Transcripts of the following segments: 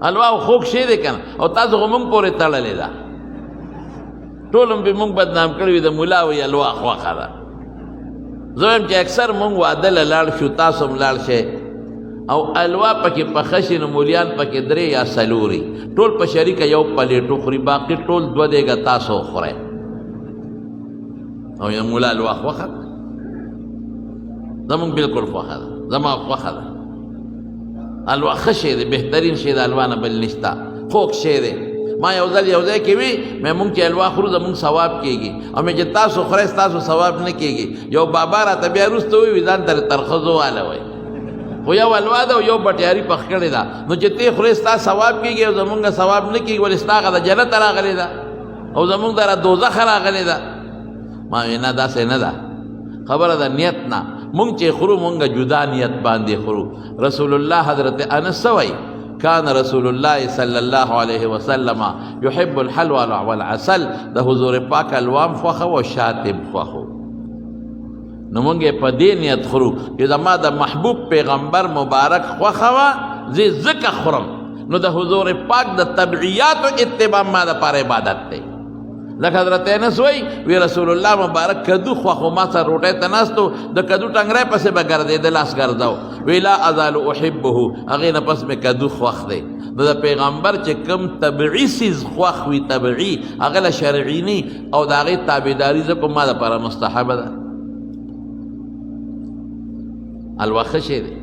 الوا خوږ شی دی کنه او تاسو خو مونږ پورې تړلې ده ټول هم به مونږ بدنام کړي وي د ملا وي الوا خوښه ده زه وایم چې اکثر مونږ واده له لاړ شو تاسو هم لاړ شئ او الوا پکې پخه شي نو مولیان پکې درې یا څلوري ټول په شریکه یو پلیټ وخوري باقي ټول دوه دیګه تاسو وخورئ او یا مولا الوا خوښه ده زمونږ بالکل خوښه ده زما خوښه ده الوا ښه شی دی بهترین شی د الوا نه بل نشته خوږ شی دی ما یو ځل یو ځای کې وي مې مونږ چې الوا خورو زمونږ ثواب کېږي او مې چې تاسو خورئ ستاسو ثواب نه کېږي یو بابا راته بیا وروسته ووایي ځان ته ترخزو والی خو یو الوا ده او یو بټیاري پخ کړې ده نو چې ته خورې ستا ثواب کېږي او زمونږ ثواب نه کېږي ولې ستا هغه د جنت راغلې ده او زمونږ دره دوزخ راغلې ده ما وی نه داسې نه ده خبره ده نیت نه مونږ چې خورو مونږ جدا نیت باندې خورو رسول الله حضرت انس وایي كان رسول الله صلى الله عليه وسلم يحب الحلوى والعسل ده حضور پاک الوام خوخه و شاتم خوخه نو مونږ په دې نیت خورو چې زما د محبوب پیغمبر مبارک خوخه وا زه زکه خورم نو د حضور پاک د تبعیات او اتباع ما د پاره عبادت دی لکه حضرت انس وی رسول الله مبارک کدو خوخه ما سره روټه تناستو د کدو ټنګره پسې به ګرځې د لاس ګرځاو ویلا ازال احبه هغه نه پس مې کدو خوخ دی د پیغمبر چې کم تبعی سیز خوخ وی تبعی هغه له شرعی نه او د هغه تابعداري زکه ما د لپاره مستحب ده الوا ښه شی دی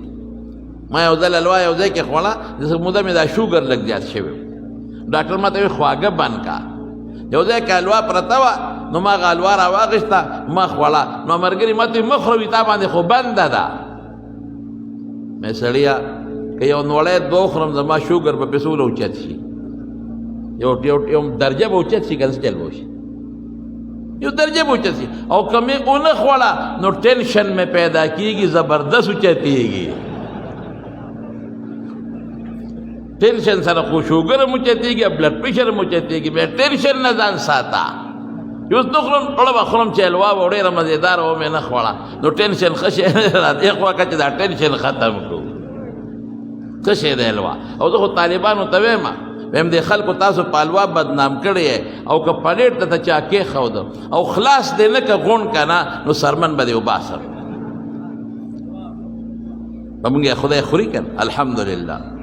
ما یو ځل الوا یو ځای کې خوړه د موده مې دا شوګر لږ زیات شوی ډاکټر ما ته وی خواږه بند کا یو ځای کې الوا پرته وه نو ما هغه الوا راواغېسته ما خوړه نو ملګري ما ته مه خوره وي تا باندې خو بنده ده مې سړیه که یو نوړی دوه وخورم زما شوګر به پې څومره اوچت شي یو درجه به اوچت شي که څه چل به وشي یو درجه به اوچت شي او که مې ونه خوړه نو ټینشن مې پیدا کېږي زبردست اوچتېږي ټینشن سره خو شوګر هم اوچتېږي بلډ پریشر هم اوچتېږي بیا ټینشن نه ځان ساته یو اوس نه خورم ټوله به خورم چې حلوا به ډېره مزېداره و مې نه خوړه نو ټینشن ښه شی نه دی راته خوا که چې دا ټینشن ختم کړو ښه شی دی حلوا او زه خو طالبانو ته وایم ویم دې خلکو تاسو په حلوا بدنام کړی او که پلیټ ته ته چا کېښود او خلاص دې نه که غونډ که نه نو سرمن به دې وباسم په مونږ یې خدای خوري که نه الحمدلله